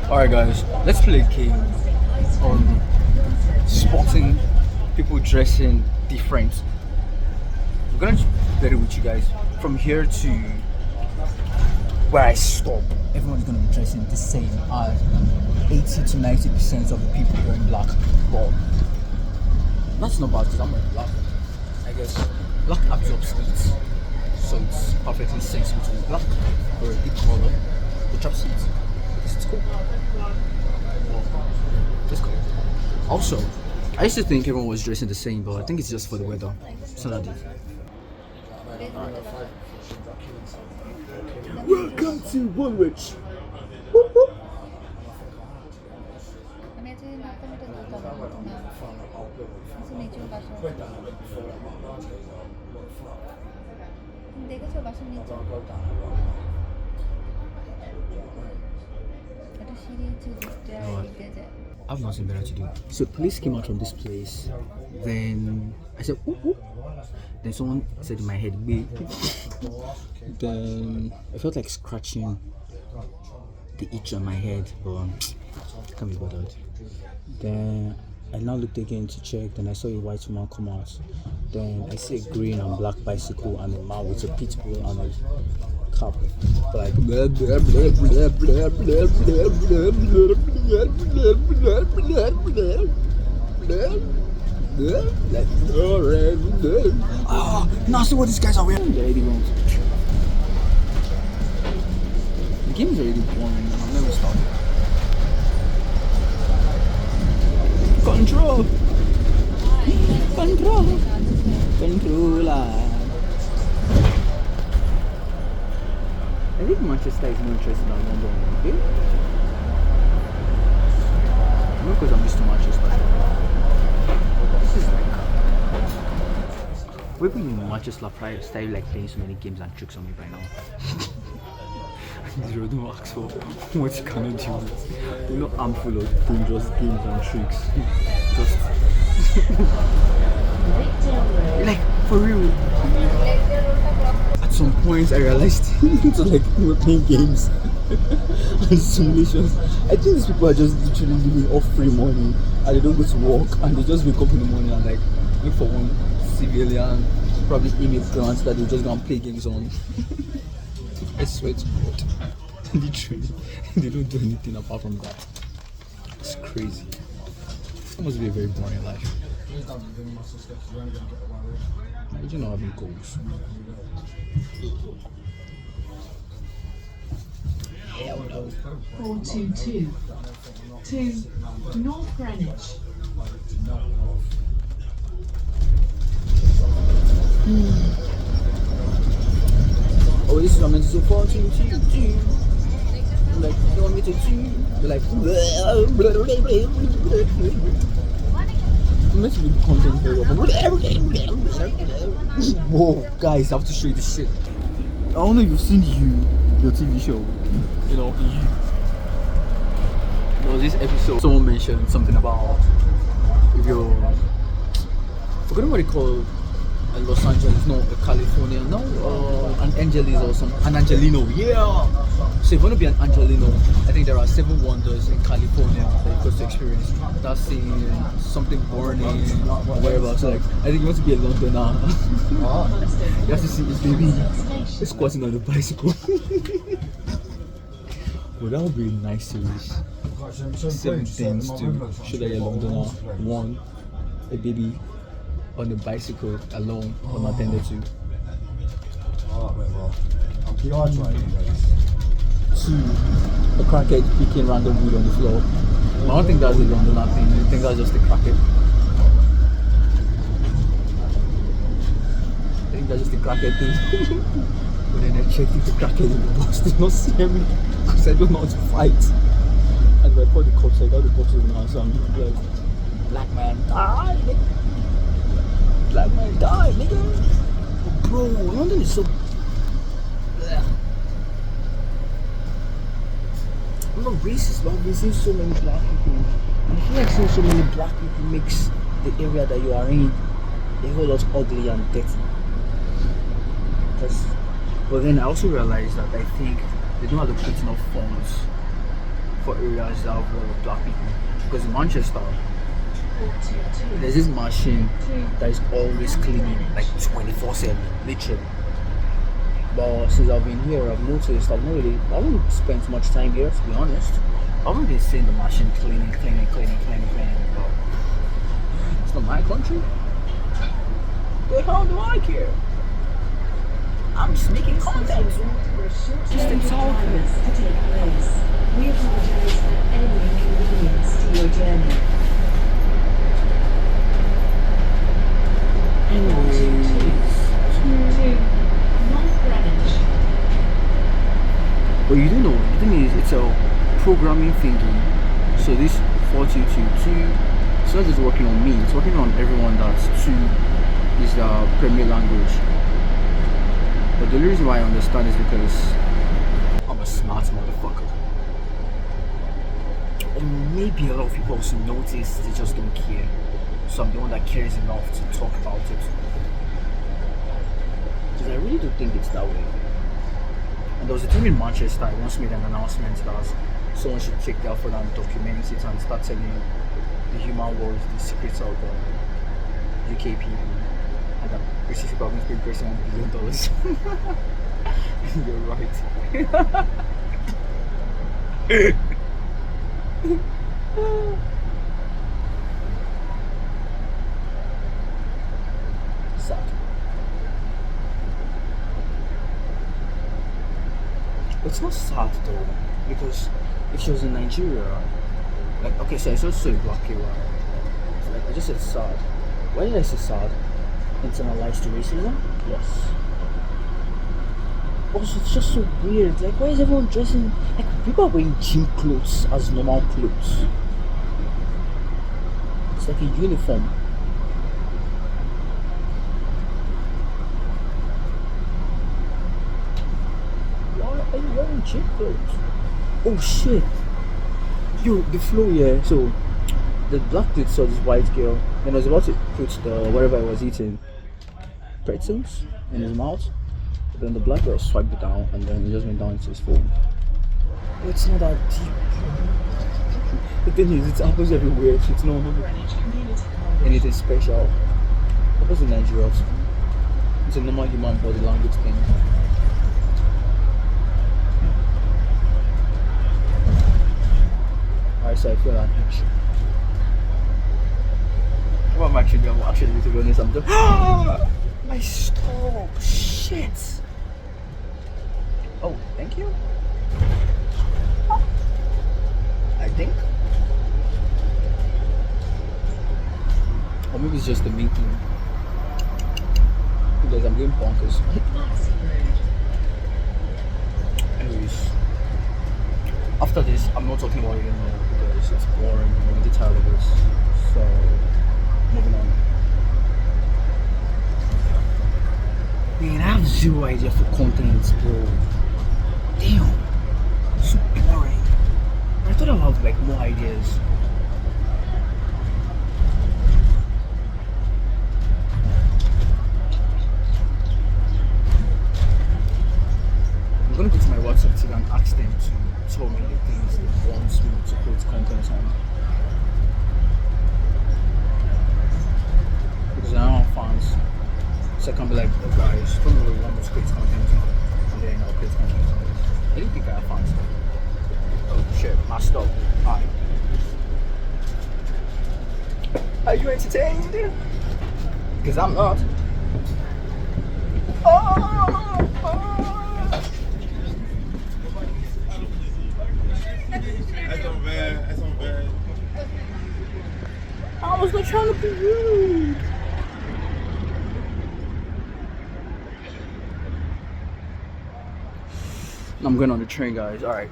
Alright guys, let's play a game on spotting people dressing different. I'm gonna bet it with you guys. From here to where I stop, everyone's gonna be dressing the same as 80 to 90% of the people wearing black. But that's not bad because I'm wearing black. I guess black absorbs heat, so it's perfectly sensible to wear black or a deep color. The drop seat. It's cool. It's cool. Also, I used to think everyone was dressing the same, but I think it's just for the weather. It's not that deep. Welcome to Woolwich. Whoop, whoop. I've nothing better to do. So police came out from this place. Then I said, whoop, whoop. Then someone said in my head, wait. Then I felt like scratching the itch on my head, but I can't be bothered. Then I now looked again to check. Then I saw a white woman come out. Then I see a green and black bicycle and a man with a pit bull and a cap. Like blah, blah, blah, blah, blah, blah, blah, blah, now see what these guys are wearing. The game is already boring and I've never started. Control! Controller! I think Manchester is more interesting than London, okay? Not because I'm used to Manchester. This is like... People in Manchester probably started like playing so many games and tricks on me by now. Zero, don't ask for what you cannot do. You know I'm full of dangerous games and tricks. Just... like, for real. At some point I realized so like we were playing games and simulations. I think these people are just literally living off free money and they don't go to work and they just wake up in the morning and like look for one civilian, probably immigrants that they just go and play games on. I swear to God. Literally, they don't do anything apart from that. It's crazy. It must be a very boring life. Imagine not having goals. 422 to North Greenwich. Oh, this is what I meant to say 422. Like, you want me to do? They're like, I'm meant to be content very well. Whoa, guys, I have to show you this shit. I don't know if you've seen your TV show. You know, there was this episode. Someone mentioned something about if you're, forgetting what they call Los Angeles, no, California, no, an Angeles or something, an Angelino, yeah. So if you want to be an Angelino, I think there are 7 wonders in California that you could experience. That's seeing something burning or whatever. So like, I think you want to be a Londoner. You have to see his baby squatting on the bicycle. Well, that would be a nice series. 7 things to show that you're a Londoner. 1, a baby on the bicycle alone, unattended to. 2, a crackhead picking random weed on the floor. I don't think that's a Londoner thing. I think that's just a crackhead. I think that's just a crackhead thing. But then I checked if the crackhead in the box did not see me because I don't know how to fight. And when I called the cops, I got the box in my hands, so I'm like, black man, die! Black man, die, nigga! But bro, London is so... I'm not racist, but I've been seeing so many black people. I feel like seeing so many black people makes the area that you are in a whole lot ugly and dirty. But then I also realized that I think they don't allocate enough funds for areas that have a lot of black people. Because in Manchester, there's this machine that is always cleaning, like 24/7, literally. But since I've been here, I've noticed I haven't spent much time here, to be honest. I haven't been seeing the machine cleaning. But it's not my country. The hell do I care? I'm just making content. Just in talking. To take place. We apologize for any inconvenience to your journey. Anyways, To North Greenwich. but you do know, the thing is, it's a programming thingy. So this 4222, it's not just working on me, it's working on everyone that's 2 is the premier language. But the only reason why I understand is because I'm a smart motherfucker. Or maybe a lot of people also notice, they just don't care. So I'm the one that cares enough to talk about it. Because I really do think it's that way. And there was a time in Manchester, I once made an announcement that someone should take the effort and document it and start telling the human world the secrets of the UK people. And that British government is paying $1 billion. You're right. Sad. It's not sad though, because if she was in Nigeria, like, okay, so I just saw a black here, like, I just said sad. Why did I say sad? Internalized racism? Yes. Also, it's just so weird. Like, why is everyone dressing like people are wearing gym clothes as normal clothes? It's like a uniform. Why are you wearing gym clothes? Oh shit! Yo, the flow, yeah. So the black dude saw this white girl and was about to put the whatever I was eating, pretzels, in his mouth. But then the black girl swiped it down and then it just went down into his phone. But it's not that deep. The thing is, it happens everywhere, so it's not anything special. It happens in Nigeria. It's a normal human body language thing. Alright, so I feel like what I'm actually doing, to be honest, I'm just my stop, shit. Oh, thank you. I think. Or maybe it's just the minking. Because I'm getting bonkers. Anyways, after this, I'm not talking about it anymore because it's boring. I'm already tired of this. So, moving on. Man, I have zero idea for content, bro. Damn, so boring. I thought I'd have like more ideas. I'm gonna go to my WhatsApp today and ask them to tell me the things they want me to put content on. Because I don't have fans. So I can be like, oh guys, tell me what you want me to create content on. And then I'll create content on it. I don't think I have fans. Oh shit, messed up. Hi. Are you entertained? Because I'm not. I was not trying to be rude. I'm going on the train, guys. Alright.